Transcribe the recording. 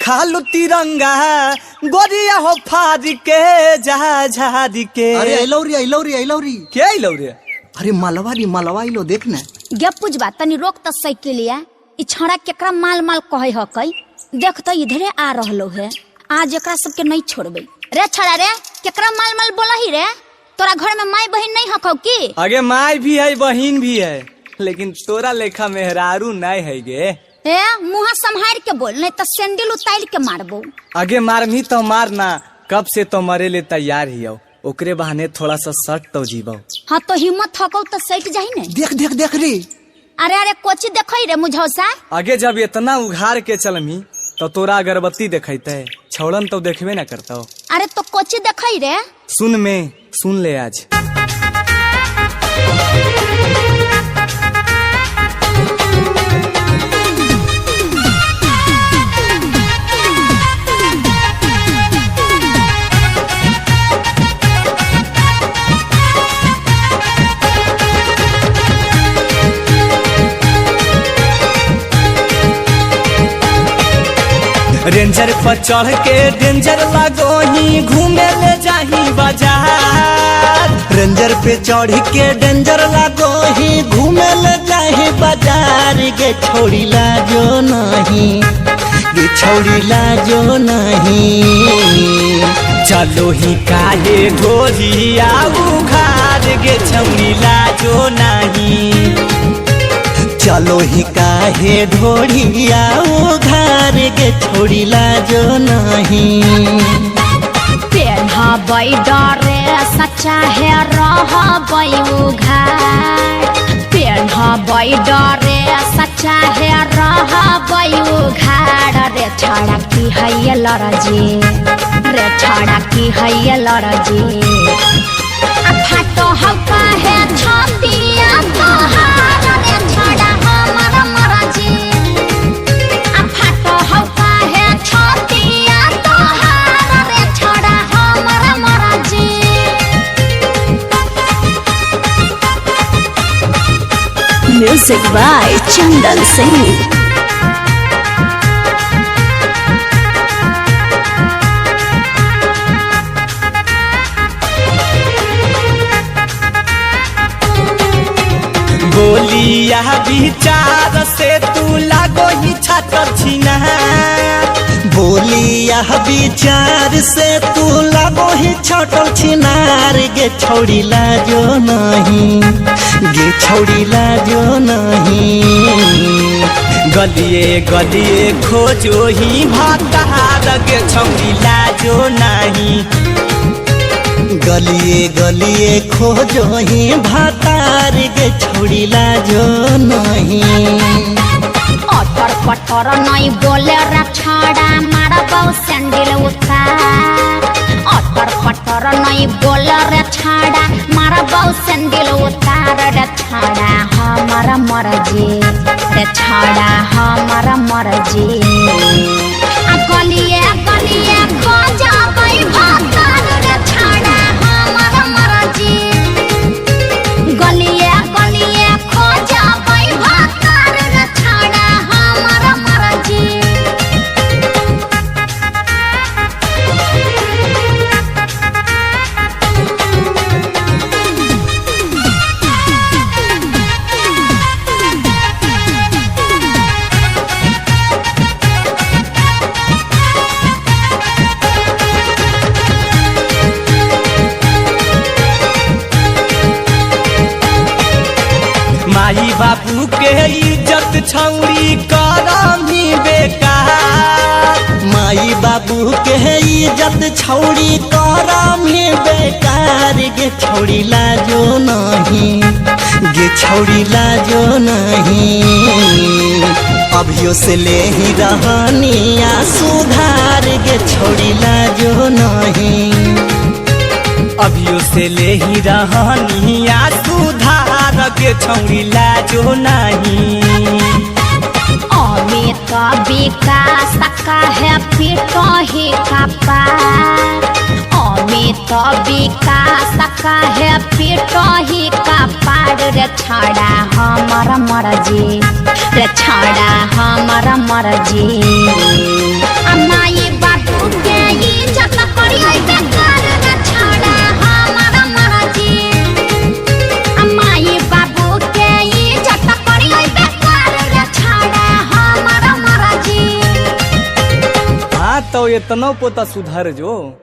खालू तिरंगा गोरिया हो फाड़ के झाड़ के। अरे ऐलौरी क्या ऐलौरी? अरे मलवा इलो देख ना। गे पुजबा तनी रोक त साइकिलिया। इ छौड़ा केकरा माल माल कहे हकई। देख त इधरे आ रहलो है। आज एकरा सबके नहीं छोड़बे। रे छौड़ा रे केकरा माल माल बोलही रे? तोरा घर में माई बहन नहीं हकौ की? आगे माई भी है बहन भी है, लेकिन तोरा लेखा मेहरारू नहीं है गे। ए मुंह संभाल के बोल, नहीं तो सैंडल उतार के मारबो। आगे मारमी तो मारना, कब से तो मरे ले तैयार ही हो। ओकरे बहाने थोड़ा सा सट तो जीवो। हाँ तो हिम्मत हकौ तो सट जाही ने। देख रे। अरे कोची देखई रे मुझौसा। आगे जब इतना उघार के चलमी तो तोरा अगरबत्ती देखते, छौड़न तो देखबे ना करता। अरे तो कोची देखई रे? सुन ले आज। रेंजर पर चढ़ के डेंजर लगो ही घूमे ले जाही बाजार। रेंजर पे चढ़ के डेंजर लगो ही घूमे ले जाही बाजार। गे छोड़ी लाजो नहीं, गे छोड़ी लाजो नहीं। चलो ही काहे ढोलिया उघार गे छौड़ी लाजो नहीं। चलो ही काहे ढोड़िया उघार गे छोड़ी लाजो नहीं। पेन्हबै डरे सच्चा है रहबै उघार। पेन्हबै डरे सच्चा है रहबै उघार। रे छौड़ा की है लड़जी, रे छौड़ा की है लड़जी। फाटो हौ काहे छतिया तोहार। रे छौड़ा हमर मरजी। फाटो हौ काहे छतिया तोहार। रे छौड़ा हमर मरजी। Music by Chandan Singh. बोलिया विचार से तू लागो ही छातर छीना। बोलिया विचार से तू लागो ही छातर छिनार। गे छोड़ी लाजो नहीं, गे छोड़ी लाजो नहीं। गलिए गलिए खोजो ही भातार गे छौड़ी लाजो नहीं। गलिए गलिए खोजो ही भातार गे छोड़ी लाजो नहीं। अटर पटर नहीं बोले रे छौड़ा मारबौ सैंडल उतार। अटर पटर नहीं बोले रे छौड़ा मारबौ सैंडल उतार। रे छौड़ा हमर मरजी, रे छौड़ा हमर मरजी। गलिए गलिए खोजबै भातार। रे छौड़ा हमर मरजी। गलिए गलिए खोजबै भातार। रे छौड़ा हमर मरजी। माई बाबू के इज्जत छौड़ी करम ही बेकार। माई बाबू के इज्जत छौड़ी करम ही बेकार। गे छोड़ी लाजो नहीं, गे छोड़ी लाजो नहीं। अभियो से ले ही रहनिया सुधार। गे छोड़ी लाजो नहीं, अभियो से ले ही रहनिया सुधार गे छौड़ी लाजो नहीं। अमित विकास काहे पीटो ही कपार। अमित विकास काहे पीटो ही कपार। रे छौड़ा हमर मरजी, रे छौड़ा हमर मरजी। तो इतना पोता सुधर जो।